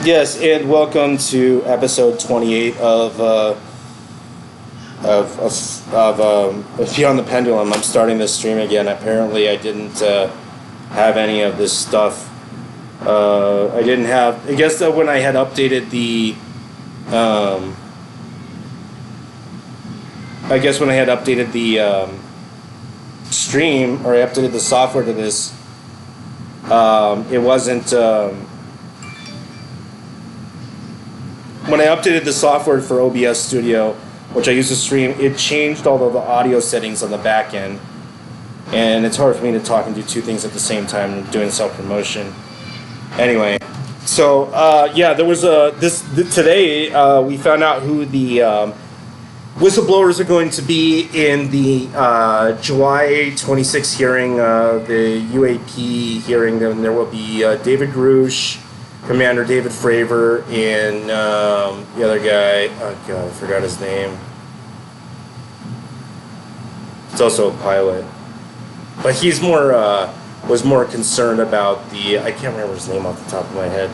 Yes, and welcome to episode 28 of Beyond the Pendulum. I'm starting this stream again. Apparently, I didn't have any of this stuff. I didn't have. I guess that when I had updated the, stream, or I updated the software to this, it wasn't. When I updated the software for OBS Studio, which I use to stream, it changed all of the audio settings on the back end. And it's hard for me to talk and do two things at the same time doing self-promotion. Anyway, so there was today we found out who the whistleblowers are going to be in the July 26th hearing, the UAP hearing. Then there will be David Grush, Commander David Fravor, and the other guy, oh God, I forgot his name. It's also a pilot. But he's was more concerned about I can't remember his name off the top of my head.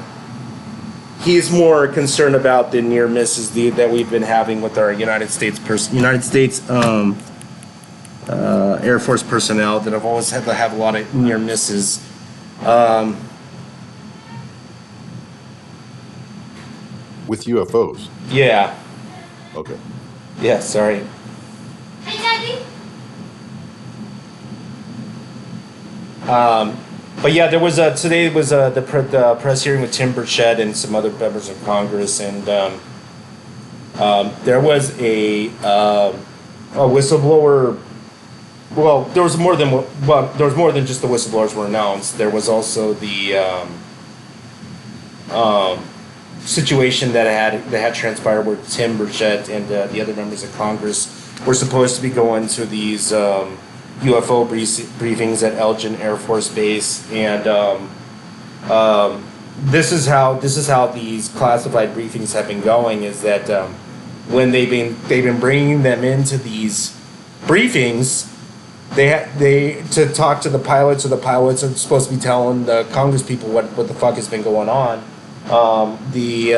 He's more concerned about the near misses that we've been having with our United States Air Force personnel that have always had to have a lot of near misses. With UFOs? Yeah. Okay. Yeah, sorry. Hey, Daddy. But yeah, there was today was the press hearing with Tim Burchett and some other members of Congress, and there was a whistleblower. Well, there was more than just the whistleblowers were announced. There was also the situation that had transpired where Tim Burchett and the other members of Congress were supposed to be going to these UFO briefings at Elgin Air Force Base, and this is how these classified briefings have been going. Is that when they've been bringing them into these briefings, they to talk to the pilots, or the pilots are supposed to be telling the Congress people what the fuck has been going on. The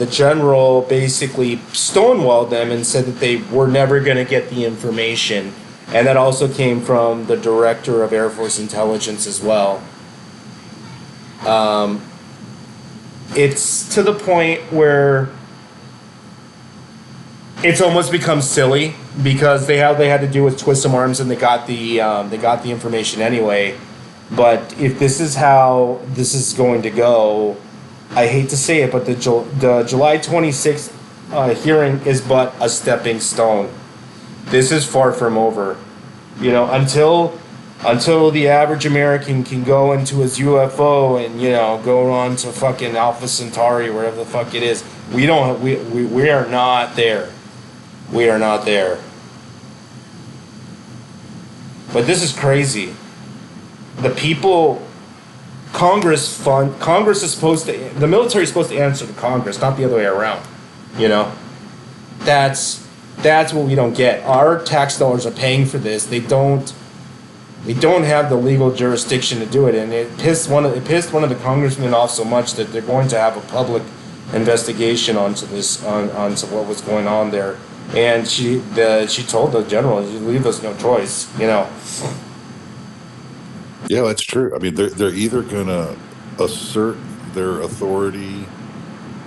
general basically stonewalled them and said that they were never going to get the information, and that also came from the director of Air Force Intelligence as well. It's to the point where it's almost become silly, because they had to do with twist some arms, and they got the information anyway. But if this is how this is going to go, I hate to say it, but the July 26th hearing is but a stepping stone. This is far from over. You know, until the average American can go into his UFO and, go on to fucking Alpha Centauri, wherever the fuck it is, we are not there. We are not there. But this is crazy. The people, Congress is supposed to, the military is supposed to answer to Congress, not the other way around. That's what we don't get. Our tax dollars are paying for this. They don't have the legal jurisdiction to do it, and it pissed one of the congressmen off so much that they're going to have a public investigation onto what was going on there. And she told the general, "You leave us no choice." Yeah, that's true. I mean, they're either going to assert their authority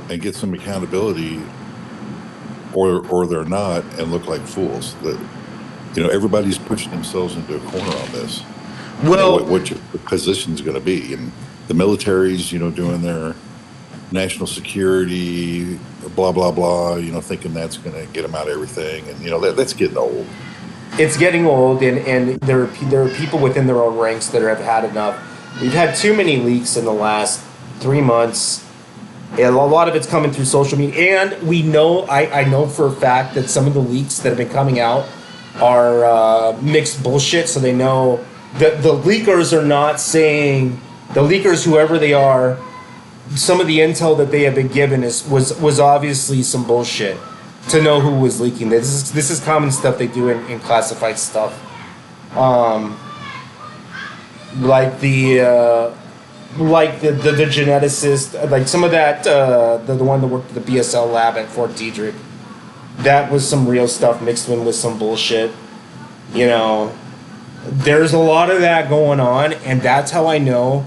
and get some accountability, or they're not and look like fools. That everybody's pushing themselves into a corner on this. Well, what your position's going to be, and the military's doing their national security, blah blah blah. Thinking that's going to get them out of everything, and that's getting old. It's getting old, and there are people within their own ranks that have had enough. We've had too many leaks in the last 3 months, and a lot of it's coming through social media. And we know, I know for a fact that some of the leaks that have been coming out are mixed bullshit. So they know that the leakers are not saying, the leakers, whoever they are, some of the intel that they have been given was obviously some bullshit. To know who was leaking. This is common stuff they do in classified stuff. like the geneticist, like some of that, the one that worked at the BSL lab at Fort Detrick. That was some real stuff mixed in with some bullshit. You know, there's a lot of that going on, and that's how I know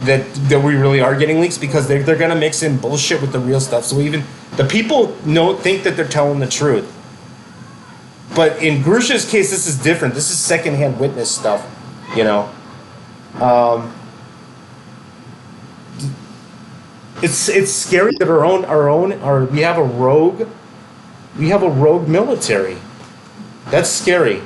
that we really are getting leaks, because they're gonna mix in bullshit with the real stuff. So even the people think that they're telling the truth. But in Grusha's case, this is different. This is secondhand witness stuff. You know, it's scary that we have a rogue military. That's scary.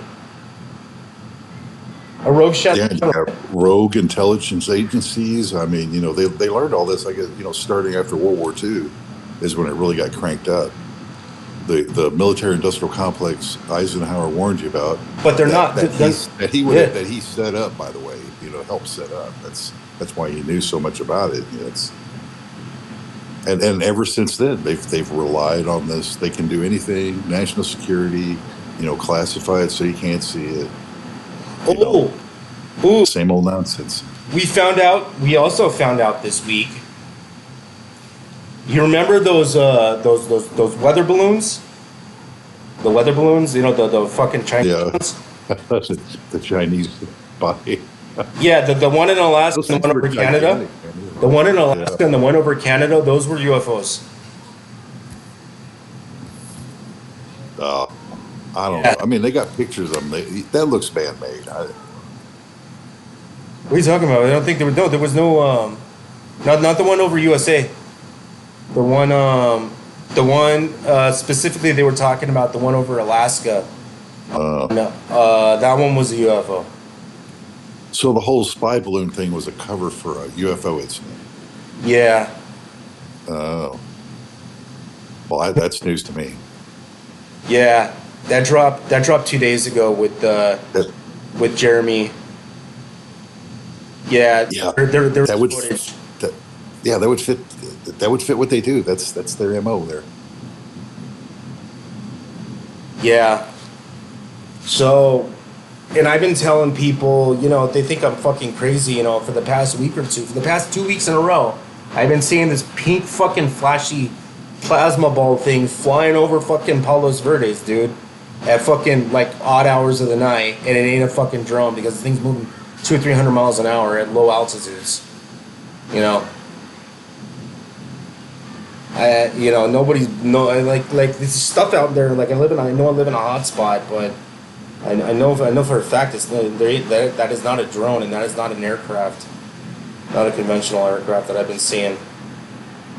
A rogue shot. Yeah, and you have rogue intelligence agencies. I mean, they learned all this, I guess, starting after World War II is when it really got cranked up. The military industrial complex Eisenhower warned you about. But they're not. That he set up, by the way, helped set up. That's why he knew so much about it. And ever since then, they've relied on this. They can do anything. National security, classified so you can't see it. Ooh. Same old nonsense. We also found out this week. You remember those weather balloons? The weather balloons, the fucking Chinese ones? The Chinese body. Yeah, the one in Alaska and the one over Canada. The one in Alaska and the one over Canada, those were UFOs. I don't know. I mean, they got pictures of them. That looks man-made. What are you talking about? I don't think there was no not the one over USA. The one specifically they were talking about, the one over Alaska. That one was a UFO. So the whole spy balloon thing was a cover for a UFO incident. Yeah. Oh. Well, that's news to me. Yeah, that dropped 2 days ago with Jeremy. Yeah. There was footage. That would fit what they do. That's their MO there. Yeah. So, and I've been telling people, they think I'm fucking crazy, for the past week or two, for the past 2 weeks in a row, I've been seeing this pink fucking flashy plasma ball thing flying over fucking Palos Verdes, dude, at fucking like odd hours of the night, and it ain't a fucking drone because the thing's moving 200 or 300 miles an hour at low altitudes. Nobody's like this stuff out there. Like I know I live in a hot spot, but I know for a fact that is not a drone, and that is not an aircraft, not a conventional aircraft that I've been seeing.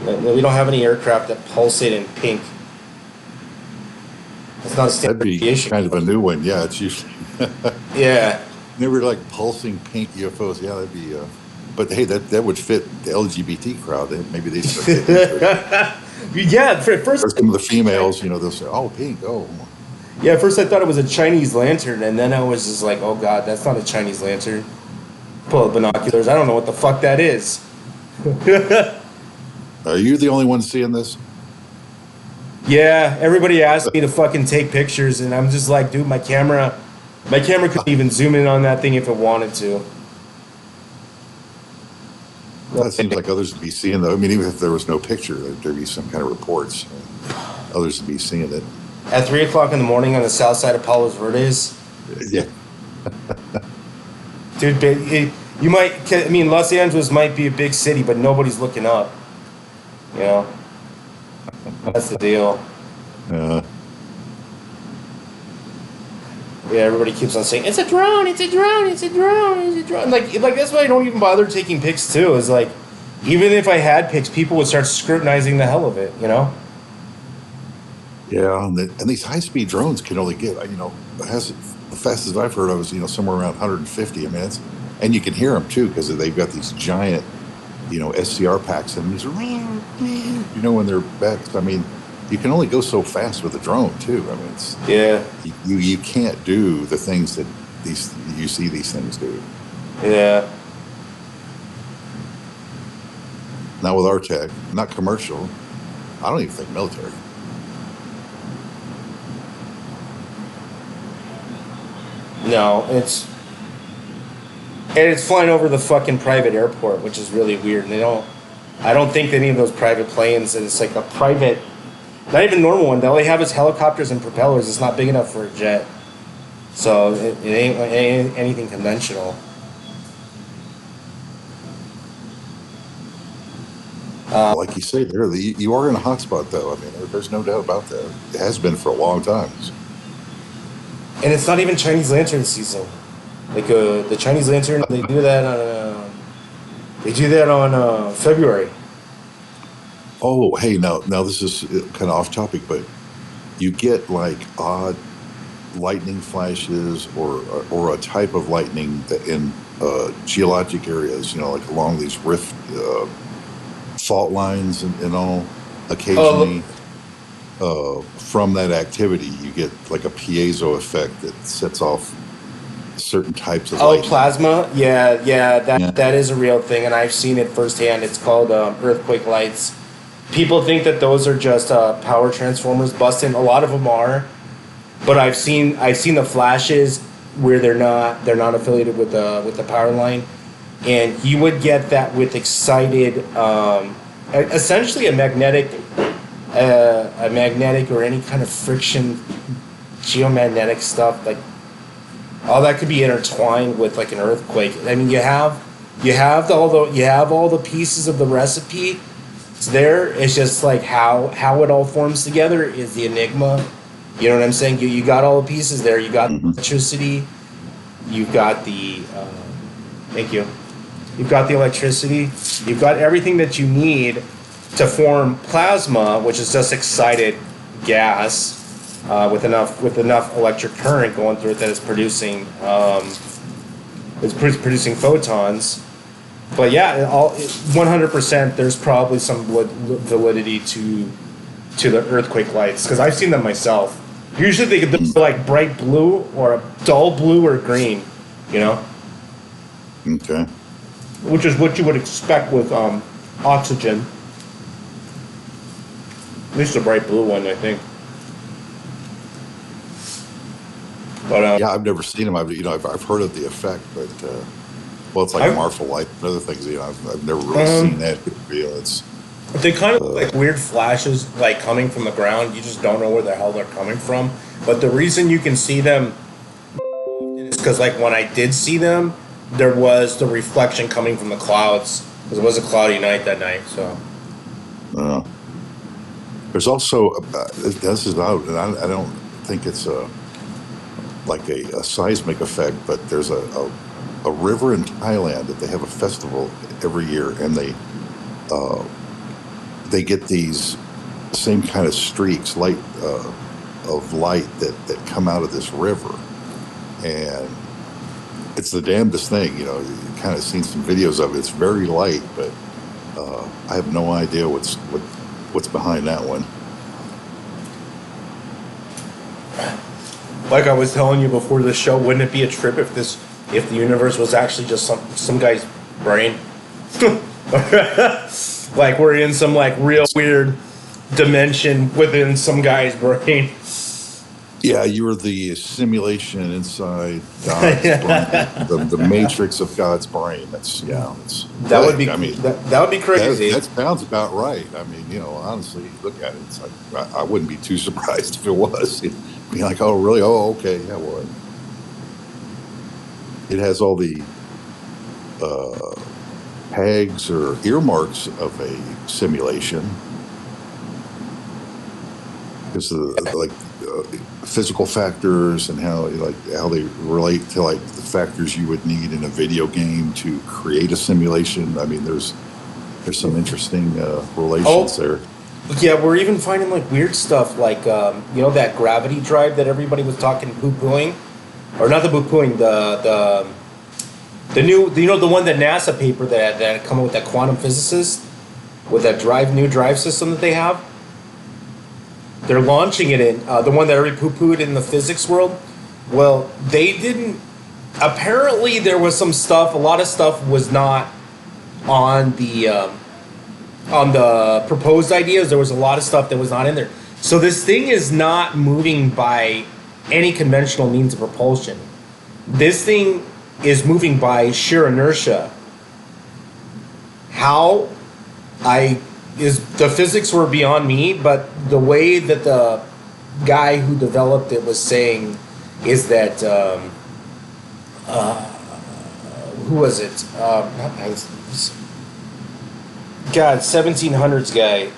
We don't have any aircraft that pulsate in pink. It's not a standard aviation. Kind of a new one, yeah. It's usually yeah. Never like pulsing pink UFOs. Yeah, that'd be. But hey, that would fit the LGBT crowd. Maybe they start getting into it. Yeah, at first some of the females, they'll say, "Oh, pink, oh." Yeah, at first I thought it was a Chinese lantern, and then I was just like, "Oh God, that's not a Chinese lantern." Pull up binoculars. I don't know what the fuck that is. Are you the only one seeing this? Yeah, everybody asked me to fucking take pictures, and I'm just like, dude, my camera couldn't even zoom in on that thing if it wanted to. Well, it seems like others would be seeing though. I mean, even if there was no picture, there'd be some kind of reports. Others would be seeing it. At 3:00 in the morning on the south side of Palos Verdes. Yeah. Dude, Los Angeles might be a big city, but nobody's looking up. That's the deal. Yeah, everybody keeps on saying, it's a drone, it's a drone, it's a drone, it's a drone. Like that's why I don't even bother taking pics too, is like, even if I had pics, people would start scrutinizing the hell of it, Yeah, and these high-speed drones can only get, the fastest I've heard of is, somewhere around 150. I mean, and you can hear them too, because they've got these giant, SCR packs, and these are, when they're back. I mean, you can only go so fast with a drone too. I mean, you can't do the things that you see these things do. Yeah. Not with our tech, not commercial. I don't even think military. No, And it's flying over the fucking private airport, which is really weird. And I don't think any of those private planes, and it's like a private, not even normal one. All they have is helicopters and propellers. It's not big enough for a jet. So it ain't anything conventional. Like you say there, you are in a hotspot, though. I mean, there's no doubt about that. It has been for a long time. And it's not even Chinese Lantern season. Like the Chinese Lantern, they do that on February. Oh, hey, now this is kind of off topic, but you get like odd lightning flashes or a type of lightning that in geologic areas, like along these rift fault lines and all. Occasionally, from that activity, you get like a piezo effect that sets off certain types of lightning. Plasma, yeah, that is a real thing, and I've seen it firsthand. It's called earthquake lights. People think that those are just power transformers busting. A lot of them are, but I've seen the flashes where they're not affiliated with the power line, and you would get that with excited, essentially a magnetic or any kind of friction, geomagnetic stuff. Like all that could be intertwined with like an earthquake. I mean, you have all the pieces of the recipe. It's there. It's just like how it all forms together is the enigma. You know what I'm saying? You got all the pieces there. You got electricity. You've got the thank you. You've got the electricity. You've got everything that you need to form plasma, which is just excited gas with enough electric current going through it that it's producing photons. But yeah, 100%. There's probably some validity to the earthquake lights because I've seen them myself. Usually they're like bright blue or a dull blue or green, Okay. Which is what you would expect with oxygen. At least a bright blue one, I think. But yeah, I've never seen them. I've heard of the effect, but it's like Marfa light and other things. I've never really seen that. They kind of look like weird flashes, like coming from the ground. You just don't know where the hell they're coming from. But the reason you can see them is because, like, when I did see them, there was the reflection coming from the clouds. Because it was a cloudy night that night. So. There's also this is out, and I don't think it's like a seismic effect, but there's a river in Thailand that they have a festival every year, and they get these same kind of streaks, of light that come out of this river, and it's the damnedest thing. You kind of seen some videos of it. It's very light, but I have no idea what's behind that one. Like I was telling you before the show, wouldn't it be a trip if the universe was actually just some guy's brain? Like we're in some like real weird dimension within some guy's brain. Yeah, you were the simulation inside God's brain, the matrix of God's brain. That would be crazy. That sounds about right. I mean, honestly, look at it. It's like I wouldn't be too surprised if it was. It'd be like, oh, really? Oh, okay, yeah, well, it has all the tags or earmarks of a simulation because of physical factors and how they relate to like the factors you would need in a video game to create a simulation. I mean, there's some interesting relations there. Yeah, we're even finding like weird stuff like that gravity drive that everybody was talking poo-pooing, or not the poo-pooing, the new, the one that NASA paper that come up with that quantum physicist with that new drive system that they have. They're launching it in the one that already poo-pooed in the physics world. Well, they didn't. Apparently, there was some stuff. A lot of stuff was not on the proposed ideas. There was a lot of stuff that was not in there. So this thing is not moving by any conventional means of propulsion. This thing is moving by sheer inertia. How the physics were beyond me, but the way that the guy who developed it was saying is that who was it? God, 1700s guy,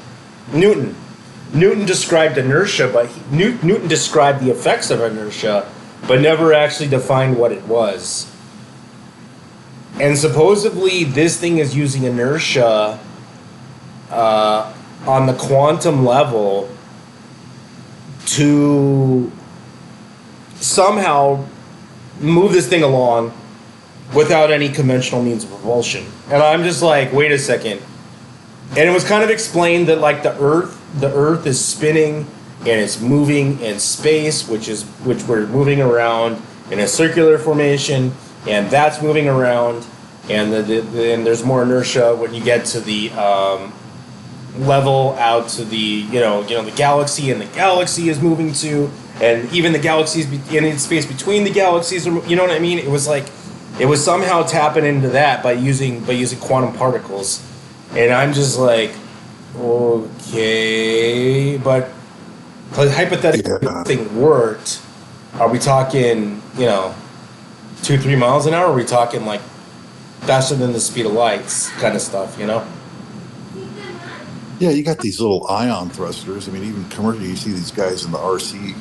Newton. Newton described inertia, but Newton described the effects of inertia, but never actually defined what it was. And supposedly, this thing is using inertia on the quantum level to somehow move this thing along without any conventional means of propulsion. And I'm just like, wait a second. And it was kind of explained that like the Earth is spinning and it's moving in space, which we're moving around in a circular formation, and that's moving around, and then there's more inertia when you get to the level out to the the galaxy, and the galaxy is moving too, and even the galaxies in space between the galaxies are, you know what I mean? It was like it was somehow tapping into that by using quantum particles, and I'm just like, okay, but hypothetically, if this thing worked, are we talking 2-3 miles an hour? Or are we talking like faster than the speed of lights kind of stuff, Yeah, you got these little ion thrusters. I mean, even commercially, you see these guys in the RC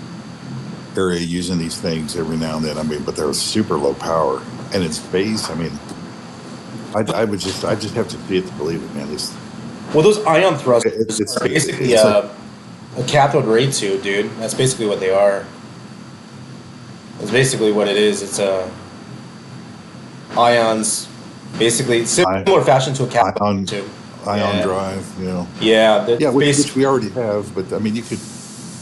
area using these things every now and then. I mean, but they're super low power, and in space, I mean, I just have to see it to believe it, man. Well, those ion thrusters it's are basically it's like, a cathode ray tube, dude. That's basically what they are. That's basically what it is. It's ions, basically similar fashion to a cathode tube. Ion drive, Yeah, which we already have, but I mean, you could.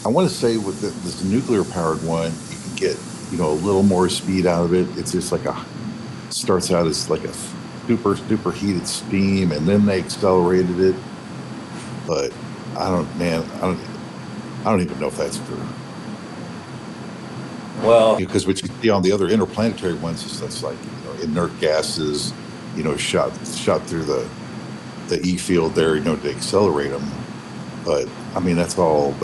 I want to say with this nuclear powered one, you can get a little more speed out of it. It's just like starts out as like a super heated steam, and then they accelerated it. But I don't even know if that's true. Well, because what you see on the other interplanetary ones is that's like inert gases, shot through the E field there, to accelerate them. But I mean, that's all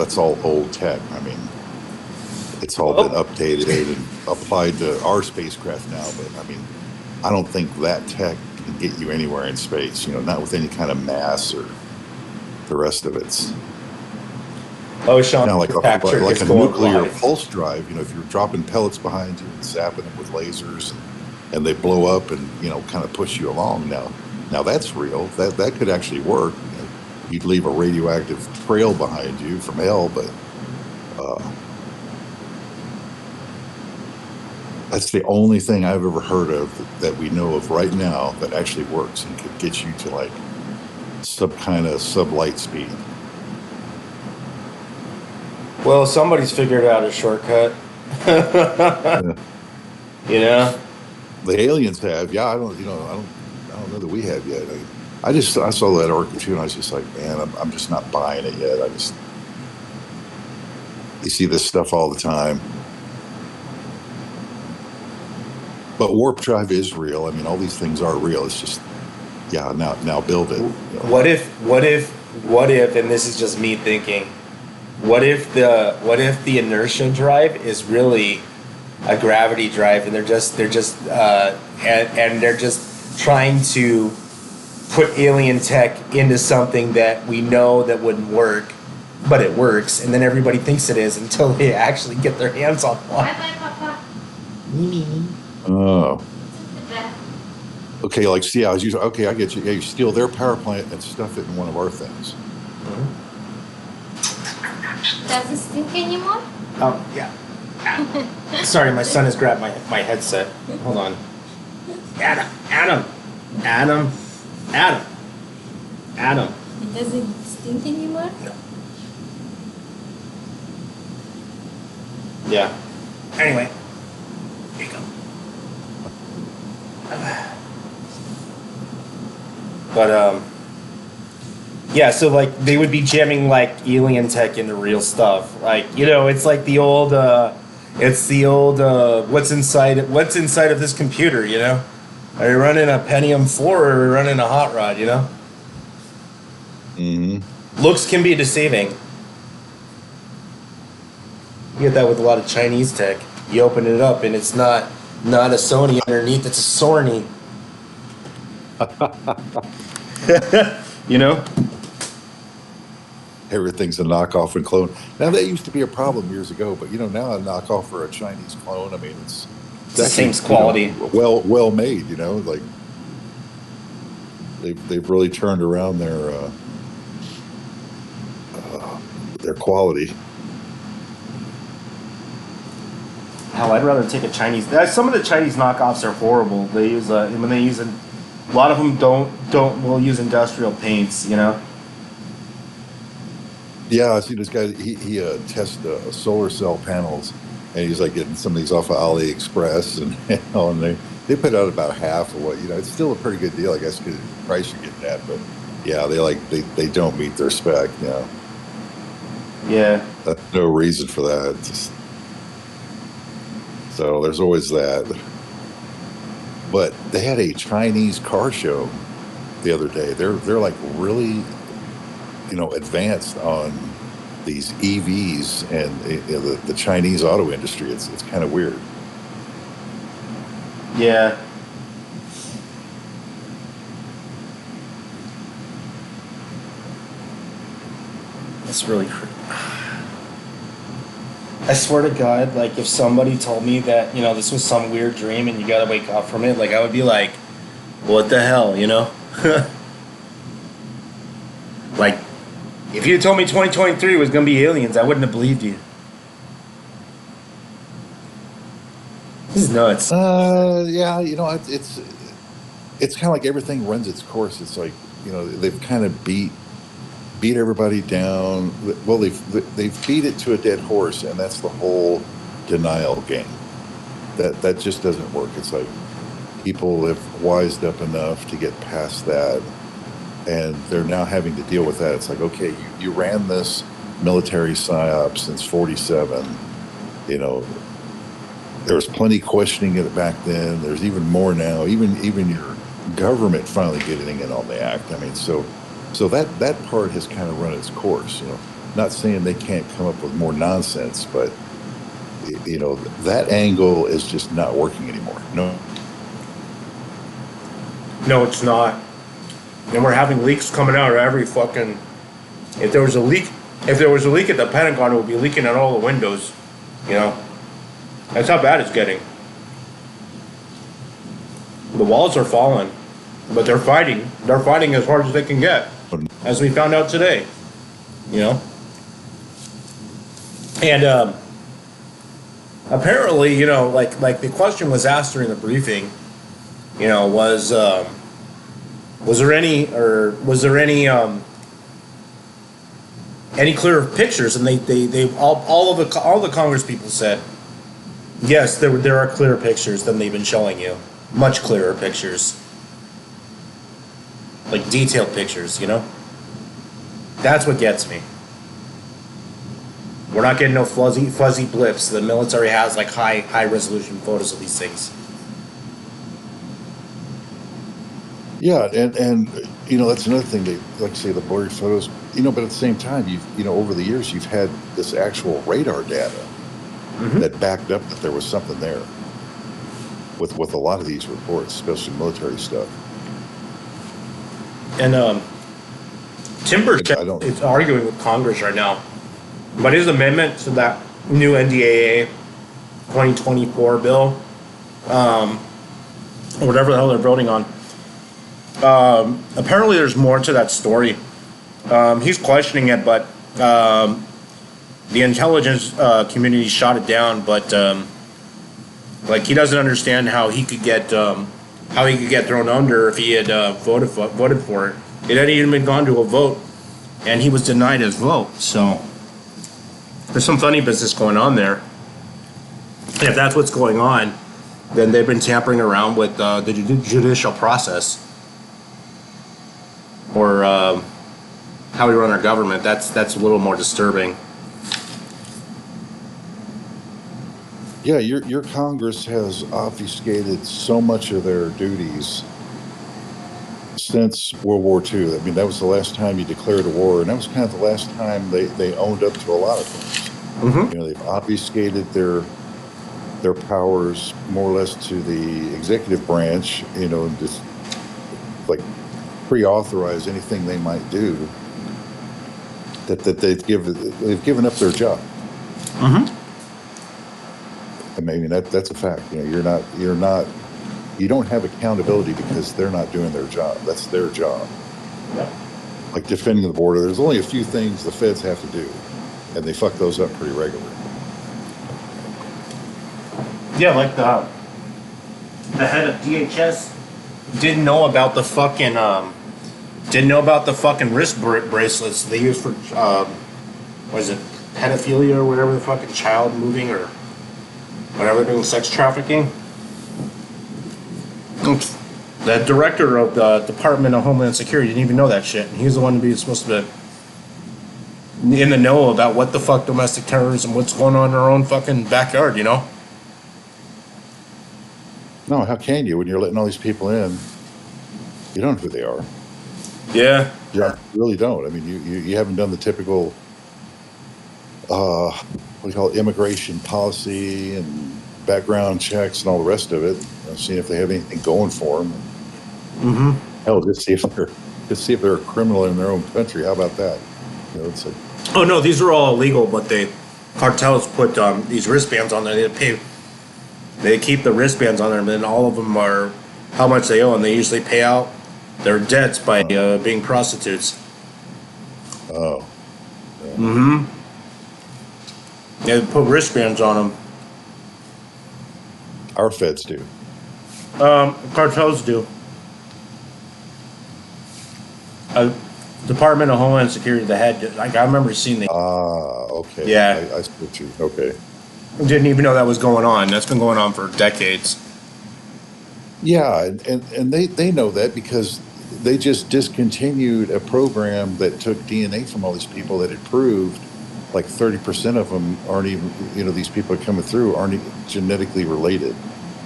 old tech. I mean, it's all been updated and applied to our spacecraft now. But I mean, I don't think that tech can get you anywhere in space. Not with any kind of mass or the rest of it. Oh, Sean, now, like a nuclear pulse drive. If you're dropping pellets behind you and zapping them with lasers, and they blow up and kind of push you along. Now that's real. That could actually work. You'd leave a radioactive trail behind you from hell, but that's the only thing I've ever heard of that we know of right now that actually works and could get you to like sub-light speed. Well, somebody's figured out a shortcut. Yeah. The aliens have. Yeah, I don't know that we have yet. I saw that article too, and I was just like, man, I'm just not buying it yet. You see this stuff all the time. But warp drive is real. I mean, all these things are real. It's just, now build it. What if, and this is just me thinking, what if the inertia drive is really a gravity drive, and they're just trying to put alien tech into something that we know that wouldn't work, but it works, and then everybody thinks it is until they actually get their hands on one. Bye, Papa. Oh. Okay, like, see, I get you. Yeah, you steal their power plant and stuff it in one of our things. Mm-hmm. Does it stink anymore? Yeah. Sorry, my son has grabbed my headset. Hold on. Adam. It doesn't stink anymore? No. Yeah. Anyway. Here you go. But yeah, so like they would be jamming like alien tech into real stuff. Like, it's like the old It's the old what's inside of this computer, you know? Are you running a Pentium 4 or are you running a hot rod, you know? Looks can be deceiving. You get that with a lot of Chinese tech. You open it up and it's not a Sony underneath, it's a Sorny. You know? Everything's a knockoff and clone. Now that used to be a problem years ago, but now a knockoff or a Chinese clone, I mean, it's the same quality. Well made, like they've really turned around their quality. Hell, I'd rather take a Chinese. Some of the Chinese knockoffs are horrible. They use when they use a lot of them will use industrial paints, you know. Yeah, I see this guy. He tests solar cell panels, and he's like getting some of these off of AliExpress, and they put out about half of what it's still a pretty good deal, I guess, because the price you're getting at. But yeah, they don't meet their spec. Yeah. That's no reason for that. So there's always that. But they had a Chinese car show the other day. They're like really, advanced on these EVs and the Chinese auto industry. It's kind of weird. Yeah. That's really crazy. I swear to God, like, if somebody told me that, this was some weird dream and you gotta wake up from it, like, I would be like, what the hell, Like, if you had told me 2023 was gonna be aliens, I wouldn't have believed you. This is nuts. Yeah, it's kind of like everything runs its course. It's like, they've kind of beat everybody down. Well, they've beat it to a dead horse, and that's the whole denial game. That just doesn't work. It's like people have wised up enough to get past that, and they're now having to deal with that. It's like, okay, you ran this military psyop since '47. There was plenty questioning it back then. There's even more now. Even your government finally getting in on the act. I mean, so that part has kind of run its course. Not saying they can't come up with more nonsense, but that angle is just not working anymore. No, it's not. And we're having leaks coming out of every fucking. If there was a leak at the Pentagon, it would be leaking at all the windows. That's how bad it's getting. The walls are falling, but they're fighting. They're fighting as hard as they can get, as we found out today. And apparently, like the question was asked during the briefing. Was there any clear pictures? And they all the Congress people said, yes, there are clearer pictures than they've been showing you. Much clearer pictures. Like detailed pictures, That's what gets me. We're not getting no fuzzy blips. The military has like high resolution photos of these things. Yeah, and that's another thing. They like to say the blurry photos, but at the same time, you've over the years you've had this actual radar data that backed up that there was something there. With a lot of these reports, especially military stuff. And Tim Burchett is arguing with Congress right now, but his amendment to that new NDAA 2024 bill, or whatever the hell they're voting on. Apparently there's more to that story. He's questioning it, but the intelligence community shot it down. But he doesn't understand how he could get thrown under if he had voted for it. It hadn't even been gone to a vote, and he was denied his vote. So there's some funny business going on there. And if that's what's going on, then they've been tampering around with the judicial process. Or how we run our government. That's a little more disturbing. Yeah, your Congress has obfuscated so much of their duties since World War II. I mean, that was the last time you declared a war, and that was kind of the last time they owned up to a lot of things. Mm-hmm. You know, they've obfuscated their powers more or less to the executive branch. You know, and just like pre-authorize anything they might do. That they've given up their job. Mm-hmm. I mean, that's a fact. You know, you don't have accountability because they're not doing their job. That's their job. Yep. Like defending the border, there's only a few things the feds have to do, and they fuck those up pretty regularly. Yeah, like the head of DHS didn't know about the fucking wrist bracelets they use for what is it, pedophilia or whatever, the fucking child moving or whatever, doing sex trafficking. The director of the Department of Homeland Security didn't even know that shit. And he's the one to be supposed to be in the know about what the fuck domestic terrorism, what's going on in our own fucking backyard, you know? No, how can you when you're letting all these people in? You don't know who they are. Yeah. Yeah, you really don't. I mean, you haven't done the typical what do you call it, immigration policy and background checks and all the rest of it. You know, seeing if they have anything going for them. Mm-hmm. Hell, just see if they're a criminal in their own country. How about that? You know, it's like, Oh no, these are all illegal, but cartels put these wristbands on there. They keep the wristbands on there, and then all of them are how much they owe, and they usually pay out their debts by being prostitutes. oh, yeah. Mm-hmm. Yeah, they put wristbands on them. Our feds do. Cartels do. Department of Homeland Security, the head, like I remember seeing the. Okay. Yeah. I see you. Okay. Didn't even know that was going on. That's been going on for decades. Yeah, and they know that because they just discontinued a program that took DNA from all these people that had proved like 30% of them aren't even, you know, these people are coming through aren't even genetically related.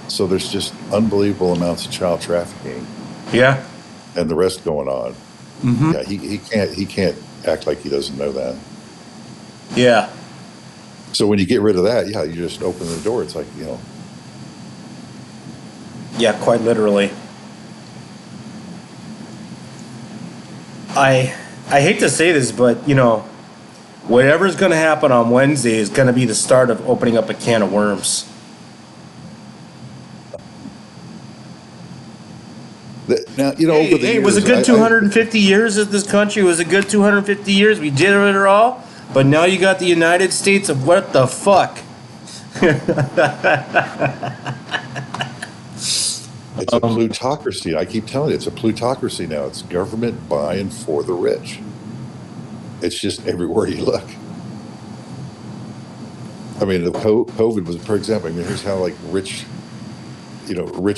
So there's just unbelievable amounts of child trafficking. Yeah. And the rest going on. Mm-hmm. Yeah, he can't act like he doesn't know that. Yeah. So when you get rid of that, yeah, you just open the door. It's like, you know. Yeah, quite literally. I hate to say this, but you know, whatever's going to happen on Wednesday is going to be the start of opening up a can of worms. Now, you know, over the Hey, years, it was a good 250 years of this country. It was a good 250 years. We did it all. But now you got the United States of what the fuck? It's a plutocracy. I keep telling you, it's a plutocracy now. It's government by and for the rich. It's just everywhere you look. I mean, the COVID was, for example, I mean, here's how like rich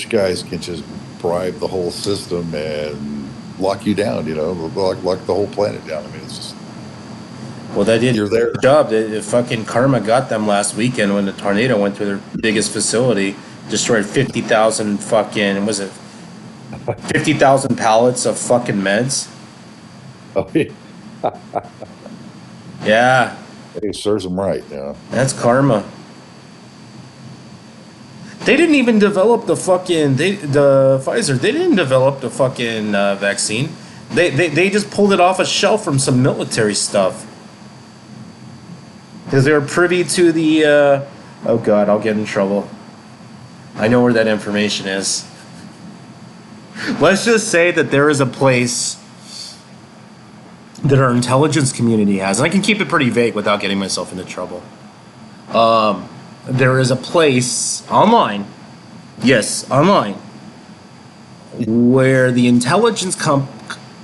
guys can just bribe the whole system and lock you down, you know, lock the whole planet down. I mean, it's just. Well, they did You're there. a job. The fucking karma got them last weekend when the tornado went through their biggest facility, destroyed 50,000 fucking, was it 50,000 pallets of fucking meds? Oh, yeah. Yeah. It serves them right, yeah. That's karma. They didn't even develop the fucking, the Pfizer, they didn't develop the fucking vaccine. They just pulled it off a shelf from some military stuff. Because they were privy to the, oh God, I'll get in trouble. I know where that information is. Let's just say that there is a place that our intelligence community has, and I can keep it pretty vague without getting myself into trouble. There is a place online, yes, online, where the intelligence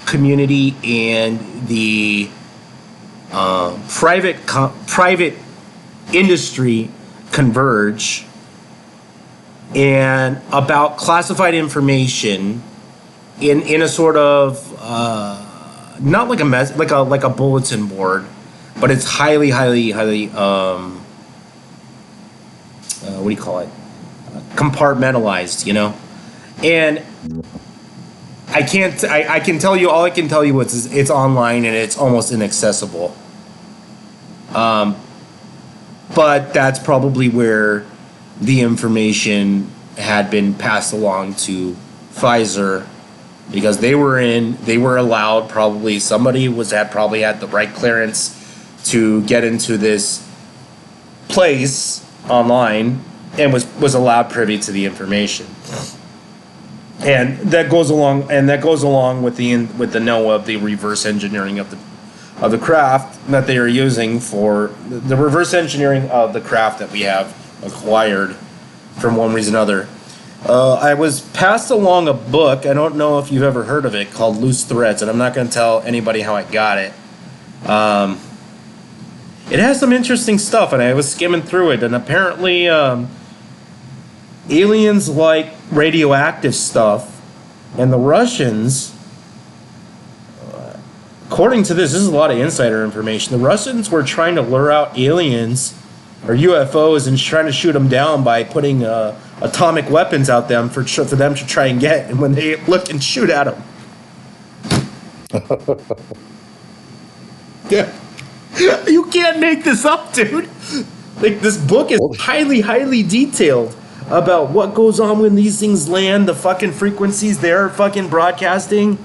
community and the private industry converge, and about classified information in a sort of not like a like a bulletin board, but it's highly what do you call it? Compartmentalized, you know? And I can't, I can tell you, all I can tell you is it's online and it's almost inaccessible. But that's probably where the information had been passed along to Pfizer, because they were allowed, probably somebody probably had the right clearance to get into this place online and was allowed privy to the information. And that goes along with the know of the reverse engineering of the craft that they are using for the reverse engineering of the craft that we have acquired from one reason or another. I was passed along a book, I don't know if you've ever heard of it, called Loose Threads, and I'm not going to tell anybody how I got it. It has some interesting stuff, and I was skimming through it, and apparently aliens like radioactive stuff, and the Russians, according to this is a lot of insider information, the Russians were trying to lure out aliens or UFOs and trying to shoot them down by putting atomic weapons out them for them to try and get, and when they look and shoot at them. Yeah. You can't make this up, dude. Like, this book is highly detailed about what goes on when these things land, the fucking frequencies they're fucking broadcasting.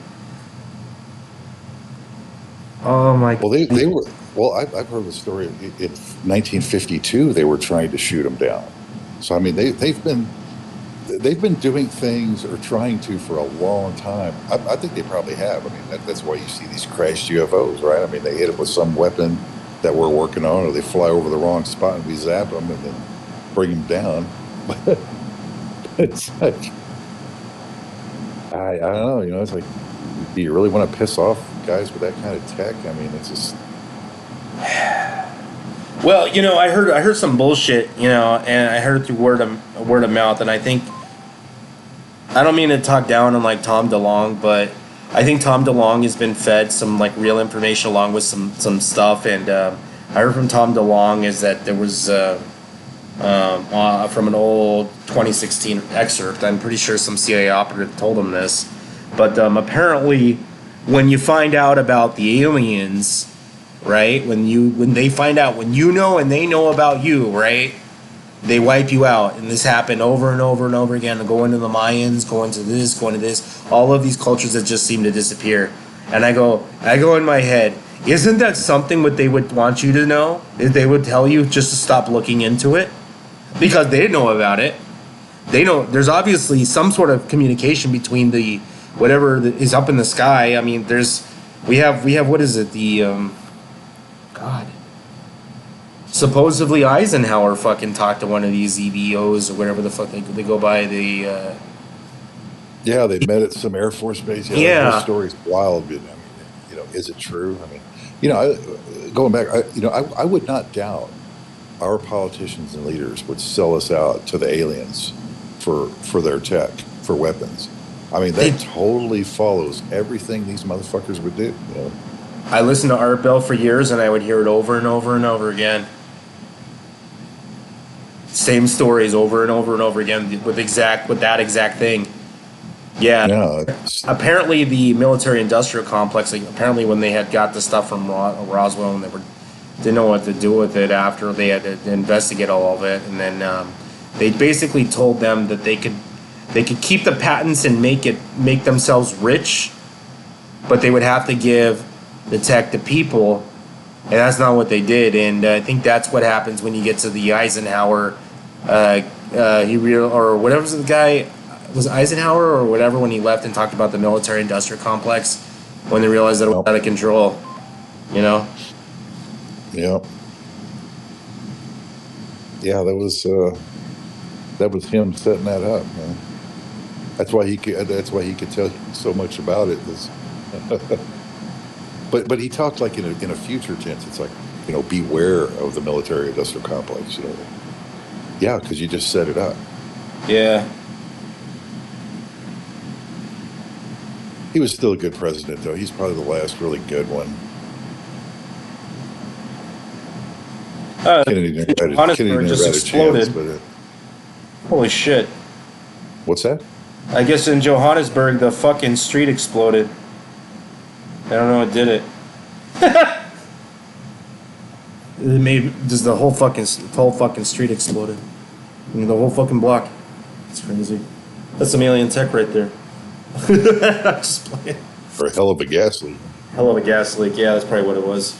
Oh my. Well, they were. Well, I've heard the story. In 1952, they were trying to shoot them down. So I mean, they've been doing things or trying to for a long time. I think they probably have. I mean, that's why you see these crashed UFOs, right? I mean, they hit it with some weapon that we're working on, or they fly over the wrong spot and we zap them and then bring them down. But it's like, I don't know. You know, it's like, do you really want to piss off guys with that kind of tech? I mean, it's just. Well, you know, I heard some bullshit, you know, and I heard it through word of mouth, and I think, I don't mean to talk down on like Tom DeLonge, but I think Tom DeLonge has been fed some like real information along with some stuff, and I heard from Tom DeLonge is that there was from an old 2016 excerpt. I'm pretty sure some CIA operative told him this, but apparently, when you find out about the aliens, right? When they find out, when you know and they know about you, right? They wipe you out, and this happened over and over and over again. Going to the Mayans, going to this, all of these cultures that just seem to disappear. And I go in my head, isn't that something what they would want you to know? If they would tell you just to stop looking into it, because they know about it. They know there's obviously some sort of communication between the whatever is up in the sky. I mean, we have what is it, the God. Supposedly Eisenhower fucking talked to one of these EVOs or whatever the fuck they go by. Yeah, they met at some Air Force base. Yeah. The story's wild. I mean, you know, is it true? I mean, you know, going back, I would not doubt our politicians and leaders would sell us out to the aliens for their tech, for weapons. I mean, that totally follows everything these motherfuckers would do. You know? I listened to Art Bell for years, and I would hear it over and over and over again. Same stories over and over and over again with that exact thing. Yeah. Apparently, the military-industrial complex. Like, apparently, when they had got the stuff from Roswell, and they didn't know what to do with it after they had to investigate all of it, and then they basically told them that they could keep the patents and make themselves rich, but they would have to give the tech to people, and that's not what they did. And I think that's what happens when you get to the Eisenhower, or whatever was the guy, was Eisenhower or whatever, when he left and talked about the military-industrial complex, when they realized that it was out of control, you know? Yeah. Yeah, that was him setting that up, man. That's why he could tell you so much about it. But he talked like in a future tense. It's like, you know, beware of the military-industrial complex. You know, yeah, because you just set it up. Yeah. He was still a good president, though. He's probably the last really good one. Kennedy never had a just exploded. chance, but Holy shit. What's that? I guess in Johannesburg, the fucking street exploded. I don't know what did it. It made just the whole fucking street exploded. I mean, the whole fucking block. It's crazy. That's some alien tech right there. I'm just playing. Or a hell of a gas leak. Hell of a gas leak. Yeah, that's probably what it was.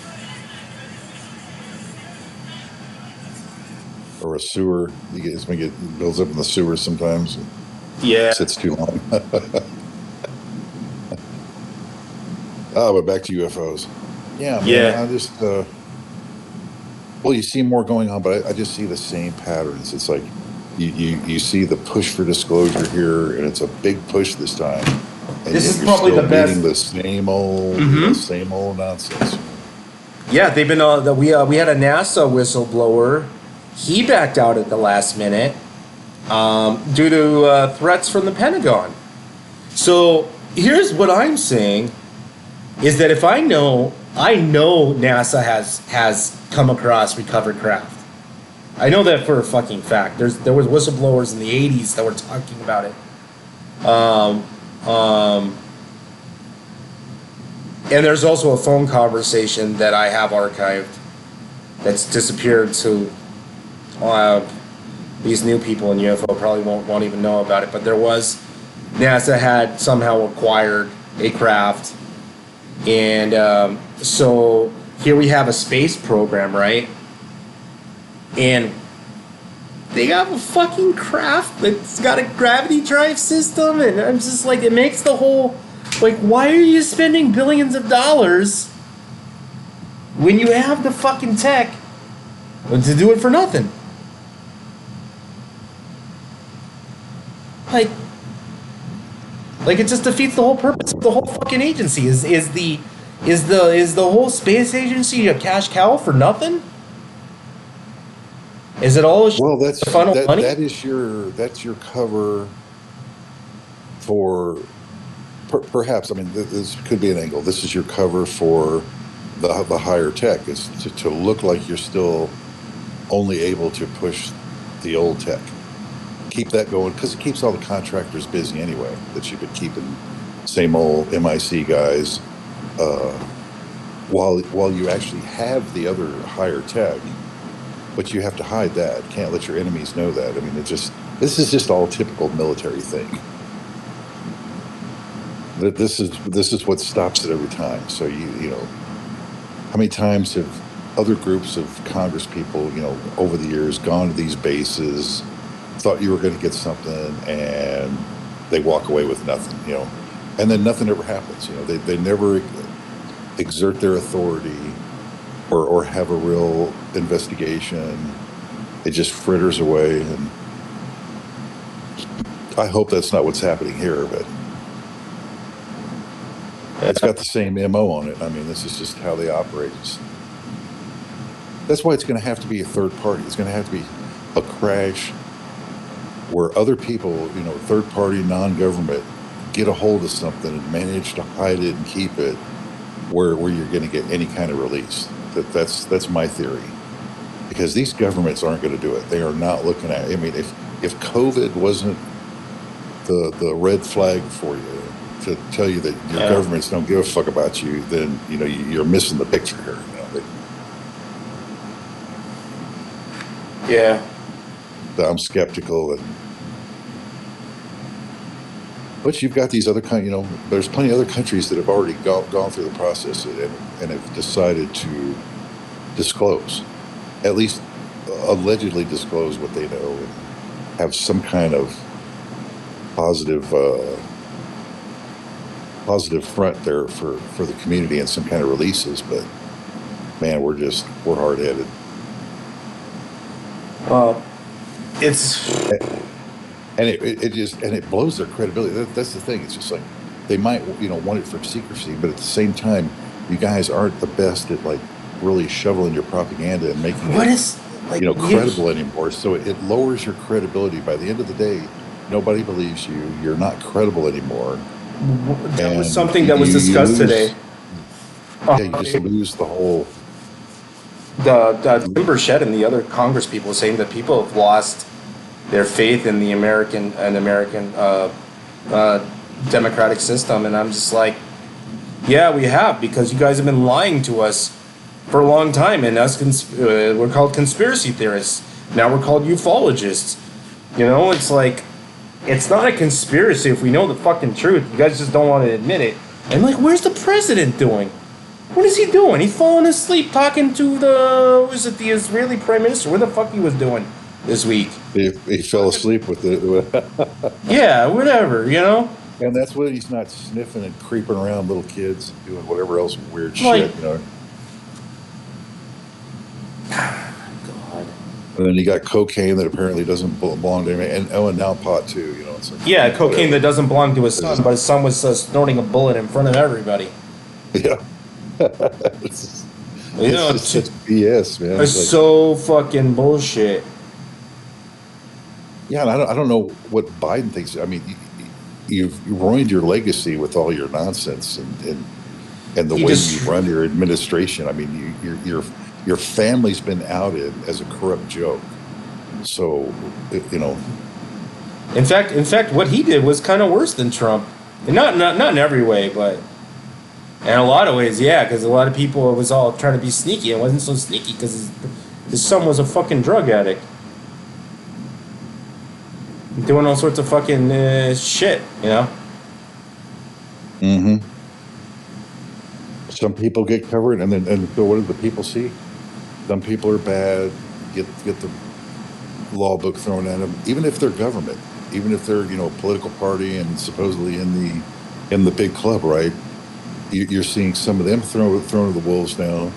Or a sewer. It builds up in the sewer sometimes. Yeah. Sits too long. But back to UFOs. Yeah, man, Yeah. I just, well, you see more going on, but I just see the same patterns. It's like you see the push for disclosure here, and it's a big push this time. And This is you're probably still the best. getting the same old nonsense. Yeah, they've been we had a NASA whistleblower. He backed out at the last minute due to threats from the Pentagon. So here's what I'm saying: is that if I know NASA has come across recovered craft. I know that for a fucking fact. There was whistleblowers in the '80s that were talking about it. And there's also a phone conversation that I have archived that's disappeared. So these new people in UFO probably won't even know about it. But there was NASA had somehow acquired a craft, and so here we have a space program, right? And they have a fucking craft that's got a gravity drive system, and I'm just like, it makes the whole, like, why are you spending billions of dollars when you have the fucking tech to do it for nothing? Like it just defeats the whole purpose of the whole fucking agency. Is the whole space agency a cash cow for nothing? Is it all Well, that's funnel money? that's your cover for perhaps. I mean, this could be an angle. This is your cover for the higher tech. Is to look like you're still only able to push the old tech. Keep that going because it keeps all the contractors busy anyway. That you've been keeping same old MIC guys while you actually have the other higher tech. But you have to hide that. You can't let your enemies know that. I mean, this is just all typical military thing. That this is what stops it every time. So you know, how many times have other groups of Congress people, you know, over the years gone to these bases, thought you were going to get something, and they walk away with nothing, you know, and then nothing ever happens. You know, they never exert their authority or have a real investigation. It just fritters away, and I hope that's not what's happening here, but it's got the same MO on it. I mean, this is just how they operate. That's why it's going to have to be a third party. It's going to have to be a crash where other people, you know, third party, non-government, get a hold of something and manage to hide it and keep it where you're going to get any kind of release. That's my theory, because these governments aren't going to do it. They are not looking at. I mean, if COVID wasn't the red flag for you to tell you that your governments don't give a fuck about you, then you know you're missing the picture here. You know, Yeah. I'm skeptical, but you've got these other you know, there's plenty of other countries that have already gone through the process and have decided to disclose, at least allegedly disclose what they know, and have some kind of positive front there for the community and some kind of releases. But man, we're hard-headed. It's And it blows their credibility. That's the thing. It's just like they might, you know, want it for secrecy, but at the same time, you guys aren't the best at like really shoveling your propaganda and making credible anymore. So it lowers your credibility. By the end of the day, nobody believes you. You're not credible anymore. That was something that was discussed today. Yeah, you just lose the whole. The Timber Shed and the other Congress people saying that people have lost their faith in the American democratic system. And I'm just like, yeah, we have, because you guys have been lying to us for a long time, and us we're called conspiracy theorists. Now we're called ufologists. You know, it's like, it's not a conspiracy if we know the fucking truth. You guys just don't want to admit it. And like, where's the president doing? What is he doing? He's falling asleep talking to the Israeli prime minister. What the fuck he was doing this week? He fell asleep with the. Yeah, whatever, you know. And that's when he's not sniffing and creeping around little kids and doing whatever else weird Like, shit, you know. God. And then you got cocaine that apparently doesn't belong to him, and now pot too, you know. It's like, Yeah, cocaine whatever. that doesn't belong to his son, but his son was snorting a bullet in front of everybody. Yeah. It's just BS, man. It's like, so fucking bullshit. yeah, and I don't know what Biden thinks. I mean, you've ruined your legacy with all your nonsense and the way you run your administration. I mean, your family's been outed as a corrupt joke. So, you know. In fact, what he did was kind of worse than Trump. And not in every way, but in a lot of ways, yeah. Because a lot of people, it was all trying to be sneaky. It wasn't so sneaky because his son was a fucking drug addict, doing all sorts of fucking shit, you know. Mm-hmm. Some people get covered, and so what do the people see? Some people are bad, get the law book thrown at them, even if they're government, even if they're, you know, a political party and supposedly in the big club, right? You're seeing some of them thrown to the wolves now,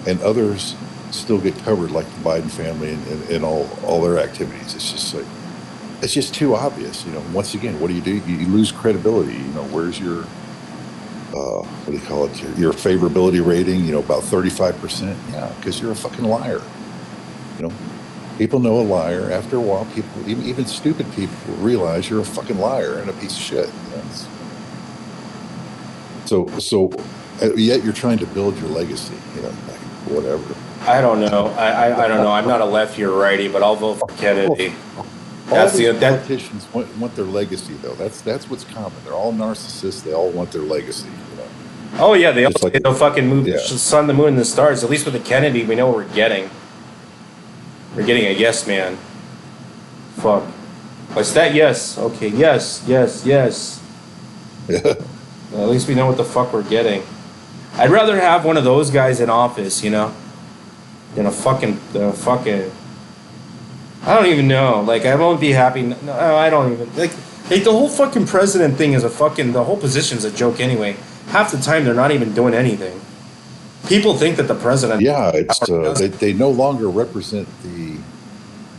and others still get covered, like the Biden family and all their activities. It's just like, it's just too obvious, you know. Once again, what do? You lose credibility. You know, where's your what do you call it? Your favorability rating? You know, about 35%. Yeah, because you're a fucking liar. You know, people know a liar. After a while, people, even stupid people, realize you're a fucking liar and a piece of shit. You know, so yet you're trying to build your legacy. You know, like, whatever. I don't know. I don't know. I'm not a lefty or righty, but I'll vote for Kennedy. All these politicians want their legacy, though. That's what's common. They're all narcissists. They all want their legacy. You know? Oh yeah, they'll fucking move Yeah. the sun, the moon, and the stars. At least with the Kennedy, we know what we're getting. We're getting a yes man. Fuck. What's that? Yes. Okay. Yes. Yeah. Well, at least we know what the fuck we're getting. I'd rather have one of those guys in office, you know, than a fucking. I don't even know. Like, I won't be happy. No, I don't even like the whole fucking president thing is the whole position's a joke anyway. Half the time they're not even doing anything. People think that the president. Yeah, it's they no longer represent the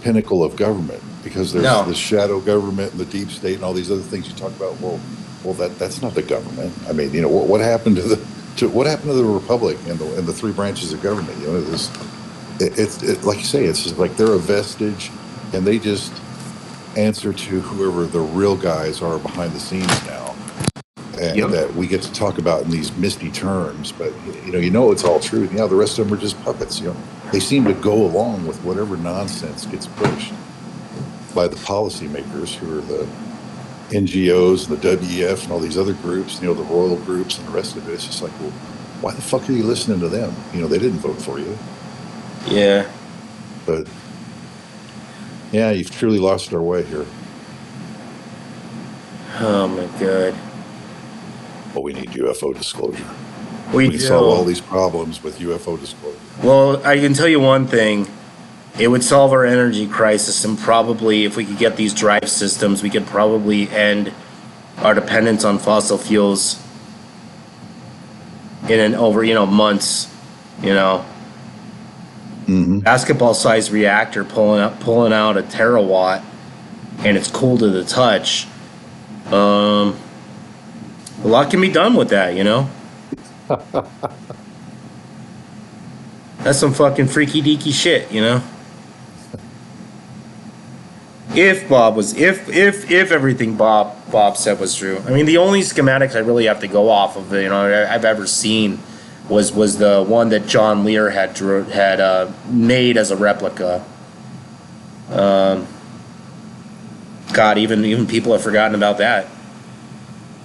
pinnacle of government, because there's the shadow government and the deep state and all these other things you talk about. Well, that's not the government. I mean, you know, what happened to the republic and the three branches of government? You know, it's like you say, it's just like they're a vestige, and they just answer to whoever the real guys are behind the scenes now, and that we get to talk about in these misty terms. But you know it's all true. Yeah, the rest of them are just puppets. You know, they seem to go along with whatever nonsense gets pushed by the policymakers, who are the NGOs and the WEF and all these other groups. You know, the royal groups and the rest of it. It's just like, well, why the fuck are you listening to them? You know, they didn't vote for you. Yeah. But yeah, you've truly lost our way here. Oh my god. Well, we need UFO disclosure. We can solve all these problems with UFO disclosure. Well, I can tell you one thing. It would solve our energy crisis, and probably if we could get these drive systems, we could probably end our dependence on fossil fuels over months. You know. Mm-hmm. Basketball-sized reactor pulling out a terawatt, and it's cool to the touch. A lot can be done with that, you know. That's some fucking freaky deaky shit, you know. If everything Bob said was true, I mean, the only schematics I really have to go off of, I've ever seen was the one that John Lear had made as a replica. God, even people have forgotten about that.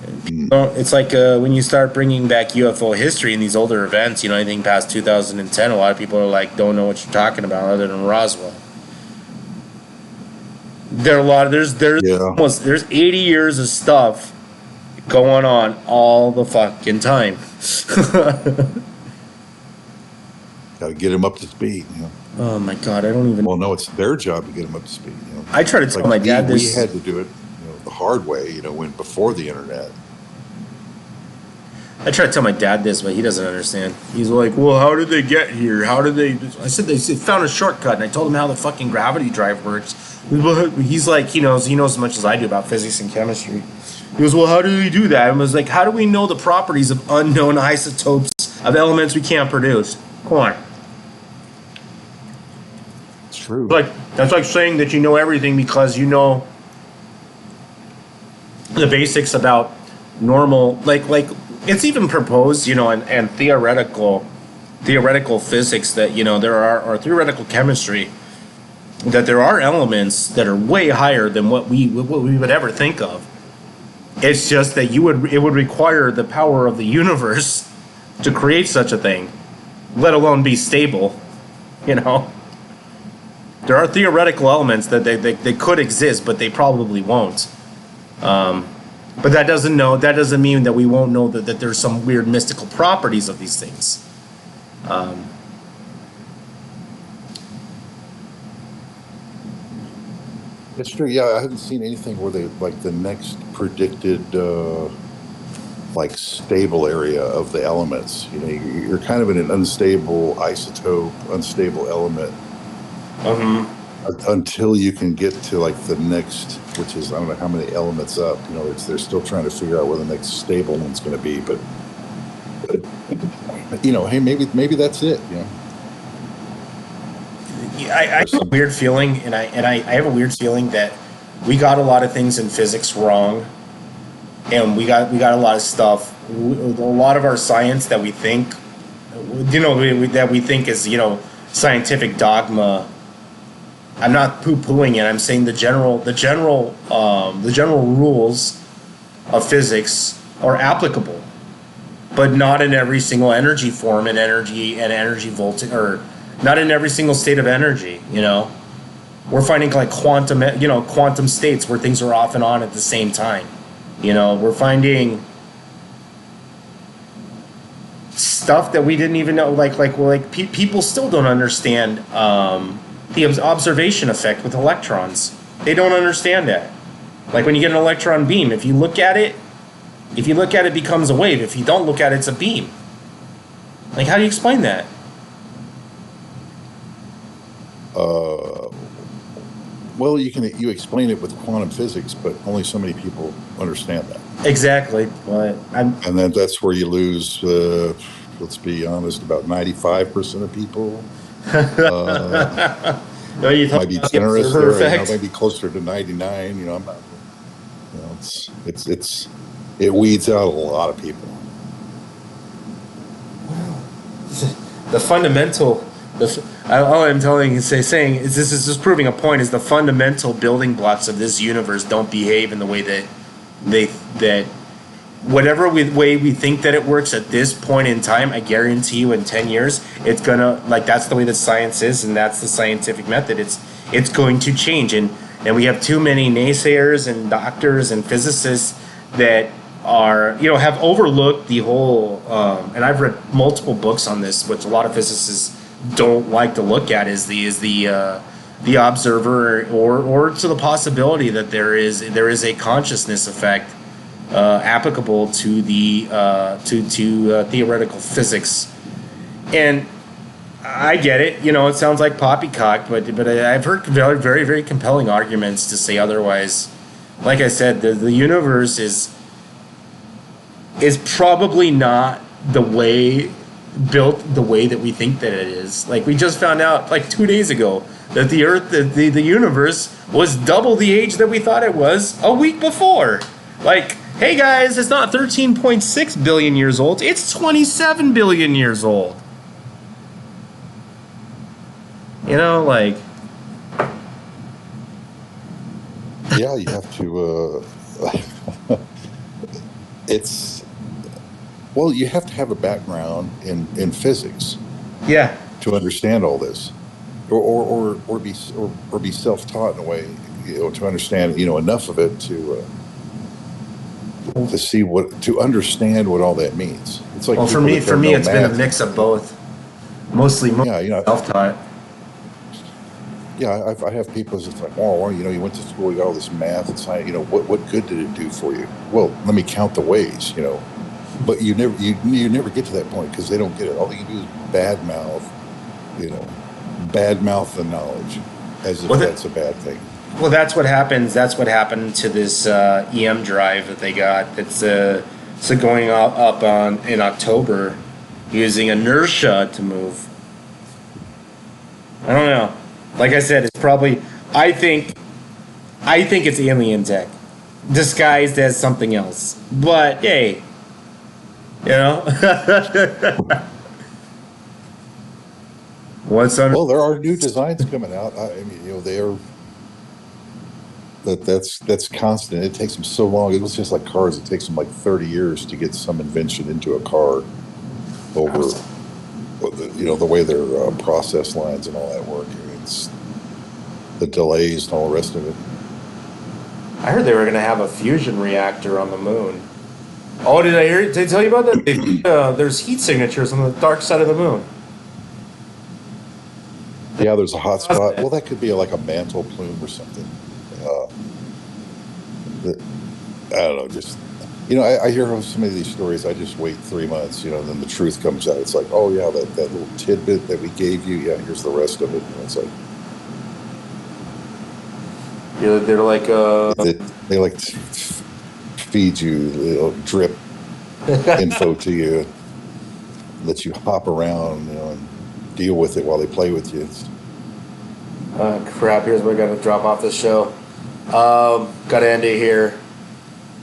It's like when you start bringing back UFO history and these older events, anything past 2010, a lot of people are like, don't know what you're talking about other than Roswell. There's 80 years of stuff going on all the fucking time. Got to get them up to speed. Oh my God, I don't even. Well, no, it's their job to get them up to speed. I try to tell my dad this. We had to do it, the hard way. When before the internet. I try to tell my dad this, but he doesn't understand. He's like, "Well, how did they get here? How did they?" I said they found a shortcut, and I told him how the fucking gravity drive works. He's like, he knows as much as I do about physics and chemistry. He goes, "Well, how do we do that?" I was like, "How do we know the properties of unknown isotopes of elements we can't produce?" Come on. It's true. That's like saying that you know everything because you know the basics about normal, like it's even proposed, and theoretical physics that there are, or theoretical chemistry, that there are elements that are way higher than what we would ever think of. It's just that it would require the power of the universe to create such a thing, let alone be stable. There are theoretical elements that they could exist, but they probably won't. But that doesn't mean that we won't know that there's some weird mystical properties of these things. It's true. Yeah, I haven't seen anything where they the next predicted stable area of the elements. You're kind of in an unstable isotope, unstable element. Until you can get to the next, which is I don't know how many elements up. They're still trying to figure out where the next stable one's going to be. But hey, maybe that's it. I have a weird feeling, and I have a weird feeling that we got a lot of things in physics wrong, and we got a lot of stuff. A lot of our science that we think, that we think is scientific dogma. I'm not poo-pooing it. I'm saying the general rules of physics are applicable, but not in every single energy form and energy voltage, or not in every single state of energy. We're finding quantum states where things are off and on at the same time. We're finding stuff that we didn't even know. People still don't understand. The observation effect with electrons. They don't understand that. Like when you get an electron beam, if you look at it, it becomes a wave. If you don't look at it, it's a beam. How do you explain that? Well, you explain it with quantum physics, but only so many people understand that. Exactly. And then that's where you lose, let's be honest, about 95% of people. Might be generous there, maybe closer to 99. I'm not. It weeds out a lot of people. The fundamental. All I'm saying is this is just proving a point. Is the fundamental building blocks of this universe don't behave in the way that whatever way we think that it works at this point in time, I guarantee you in 10 years, it's gonna, that's the way that science is, and that's the scientific method. It's going to change, and we have too many naysayers and doctors and physicists that are, have overlooked the whole, and I've read multiple books on this, which a lot of physicists don't like to look at, is the observer, or to the possibility that there is a consciousness effect applicable to the theoretical physics. And I get it, it sounds like poppycock, but I've heard very, very, very compelling arguments to say otherwise. Like I said, the universe is probably not built the way that we think that it is. We just found out 2 days ago that the Earth, the universe was double the age that we thought it was a week before. Hey guys, it's not 13.6 billion years old, it's 27 billion years old. Yeah, you have to. It's well, you have to have a background in physics Yeah. to understand all this, or be self taught in a way, to understand enough of it to see to understand what all that means. It's like Well, people that for don't me, know it's been a math. mix of both. Mostly Yeah, self-taught. yeah. I have people that's just like, oh, well, you went to school, you got all this math and science. What good did it do for you? Well, let me count the ways. But you never get to that point because they don't get it. All they can do is bad mouth the knowledge as if Well, that's a bad thing. well, that's what happens. That's what happened to this EM drive that they got. That's so going up on in October, using inertia to move. I don't know. Like I said, it's probably. I think. I think it's alien tech, disguised as something else. But hey, you know, what's under? Well, there are new designs coming out. I mean, they're that's constant. It takes them so long. It was just like cars. It takes them like 30 years to get some invention into a car over the way their process lines and all that work. I mean, it's the delays and all the rest of it. I heard they were going to have a fusion reactor on the moon. Oh, did I hear? Did I tell you about that? There's heat signatures on the dark side of the moon. Yeah, there's a hot spot. Well, that could be like a mantle plume or something. Uh, that, I don't know. Just I hear some of these stories. I just wait 3 months. And then the truth comes out. It's like, oh yeah, that little tidbit that we gave you. Yeah, here's the rest of it. And it's like They're like they like to feed you, drip info to you, let you hop around, and deal with it while they play with you. crap. Here's where we're gonna drop off the show. Gotta end it here.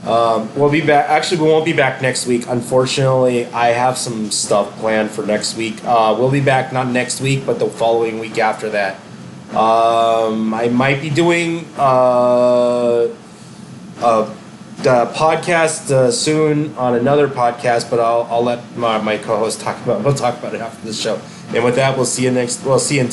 We'll be back. Actually, we won't be back next week. Unfortunately, I have some stuff planned for next week. We'll be back not next week, but the following week after that. I might be doing the podcast soon on another podcast, but I'll let my co-host talk about. We'll talk about it after the show. And with that, we'll see you in 2 weeks.